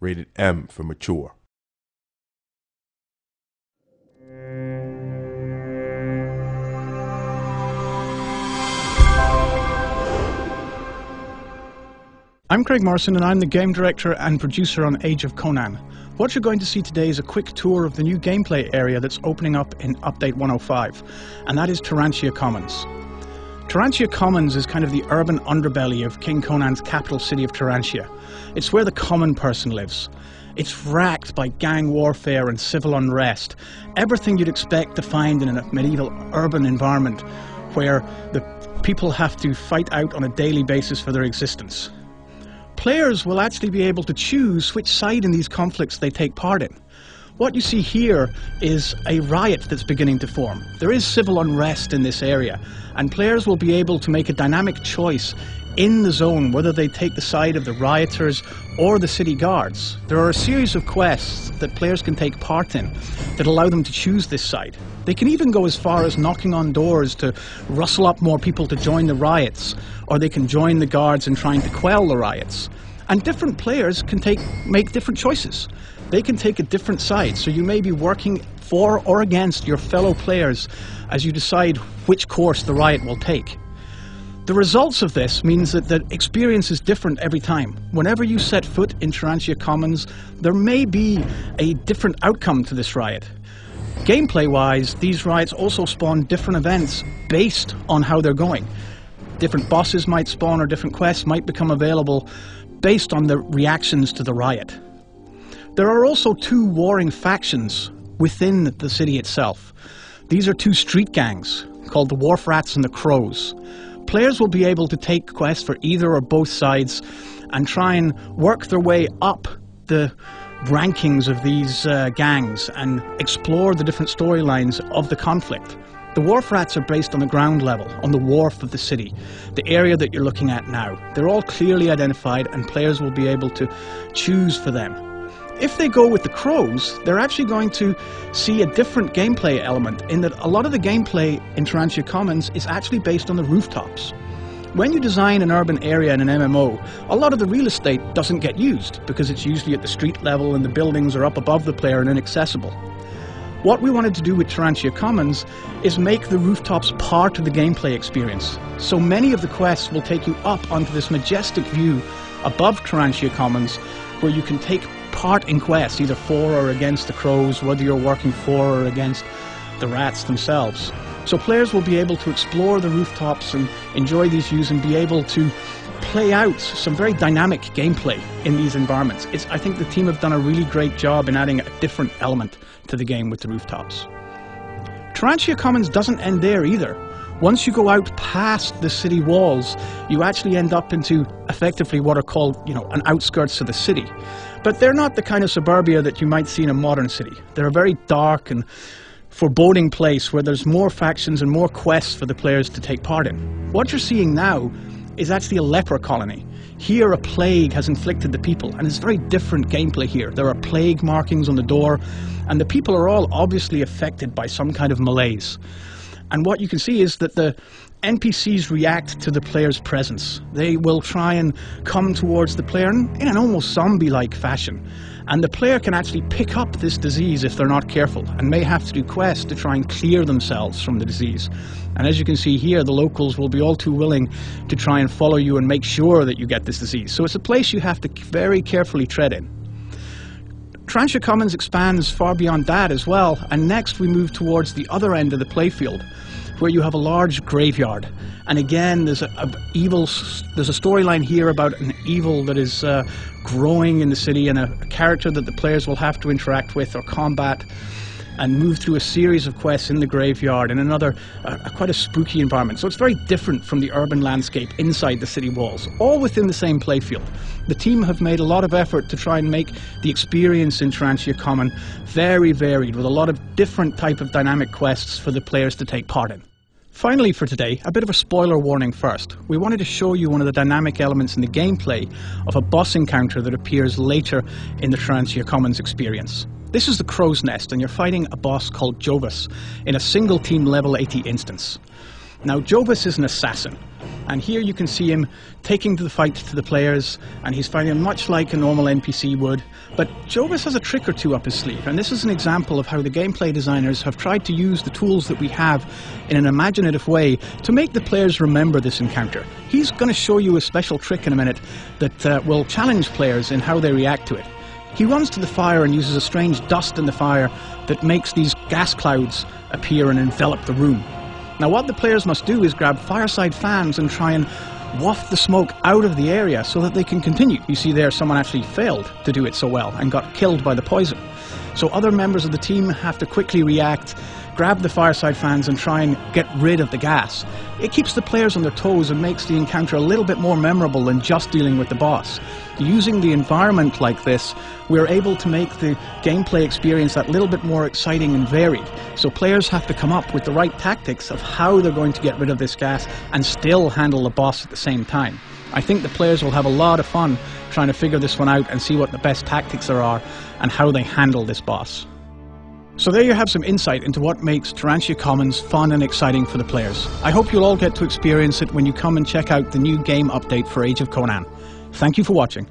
rated M for mature. I'm Craig Morrison and I'm the game director and producer on Age of Conan. What you're going to see today is a quick tour of the new gameplay area that's opening up in Update 105, and that is Tarantia Commons. Tarantia Commons is kind of the urban underbelly of King Conan's capital city of Tarantia. It's where the common person lives. It's racked by gang warfare and civil unrest, everything you'd expect to find in a medieval urban environment where the people have to fight out on a daily basis for their existence. Players will actually be able to choose which side in these conflicts they take part in. What you see here is a riot that's beginning to form. There is civil unrest in this area, and players will be able to make a dynamic choice in the zone whether they take the side of the rioters or the city guards. There are a series of quests that players can take part in that allow them to choose this side. They can even go as far as knocking on doors to rustle up more people to join the riots, or they can join the guards in trying to quell the riots. And different players can make different choices. They can take a different side, so you may be working for or against your fellow players as you decide which course the riot will take. The results of this means that the experience is different every time. Whenever you set foot in Tarantia Commons, there may be a different outcome to this riot. Gameplay-wise, these riots also spawn different events based on how they're going. Different bosses might spawn or different quests might become available based on the reactions to the riot. There are also two warring factions within the city itself. These are two street gangs called the Wharf Rats and the Crows. Players will be able to take quests for either or both sides and try and work their way up the rankings of these gangs and explore the different storylines of the conflict. The Wharf Rats are based on the ground level, on the wharf of the city, the area that you're looking at now. They're all clearly identified and players will be able to choose for them. If they go with the Crows, they're actually going to see a different gameplay element in that a lot of the gameplay in Tarantia Commons is actually based on the rooftops. When you design an urban area in an MMO, a lot of the real estate doesn't get used because it's usually at the street level and the buildings are up above the player and inaccessible. What we wanted to do with Tarantia Commons is make the rooftops part of the gameplay experience. So many of the quests will take you up onto this majestic view above Tarantia Commons where you can take part in quests, either for or against the Crows, whether you're working for or against the rats themselves. So players will be able to explore the rooftops and enjoy these views and be able to play out some very dynamic gameplay in these environments. I think the team have done a really great job in adding a different element to the game with the rooftops. Tarantia Commons doesn't end there either. Once you go out past the city walls, you actually end up into effectively what are called, an outskirts of the city. But they're not the kind of suburbia that you might see in a modern city. They're a very dark and foreboding place where there's more factions and more quests for the players to take part in. What you're seeing now is actually a leper colony. Here a plague has inflicted the people, and it's very different gameplay here. There are plague markings on the door, and the people are all obviously affected by some kind of malaise. And what you can see is that the NPCs react to the player's presence. They will try and come towards the player in an almost zombie-like fashion. And the player can actually pick up this disease if they're not careful, and may have to do quests to try and clear themselves from the disease. And as you can see here, the locals will be all too willing to try and follow you and make sure that you get this disease. So it's a place you have to very carefully tread in. Tarantia Commons expands far beyond that as well, and next we move towards the other end of the playfield, where you have a large graveyard. And again, there's a storyline here about an evil that is growing in the city, and a character that the players will have to interact with or combat, and move through a series of quests in the graveyard in another, quite a spooky environment. So it's very different from the urban landscape inside the city walls, all within the same playfield. The team have made a lot of effort to try and make the experience in Tarantia Common very varied, with a lot of different type of dynamic quests for the players to take part in. Finally for today, a bit of a spoiler warning first. We wanted to show you one of the dynamic elements in the gameplay of a boss encounter that appears later in the Tarantia Commons experience. This is the Crow's Nest, and you're fighting a boss called Jovis in a single team level 80 instance. Now, Jobus is an assassin, and here you can see him taking the fight to the players, and he's fighting much like a normal NPC would. But Jobus has a trick or two up his sleeve, and this is an example of how the gameplay designers have tried to use the tools that we have in an imaginative way to make the players remember this encounter. He's going to show you a special trick in a minute that will challenge players in how they react to it. He runs to the fire and uses a strange dust in the fire that makes these gas clouds appear and envelop the room. Now, what the players must do is grab fireside fans and try and waft the smoke out of the area so that they can continue. You see there, someone actually failed to do it so well and got killed by the poison. So other members of the team have to quickly react, grab the fireside fans and try and get rid of the gas. It keeps the players on their toes and makes the encounter a little bit more memorable than just dealing with the boss. Using the environment like this, we're able to make the gameplay experience that little bit more exciting and varied. So players have to come up with the right tactics of how they're going to get rid of this gas and still handle the boss at the same time. I think the players will have a lot of fun trying to figure this one out and see what the best tactics there are and how they handle this boss. So there you have some insight into what makes Tarantia Commons fun and exciting for the players. I hope you'll all get to experience it when you come and check out the new game update for Age of Conan. Thank you for watching.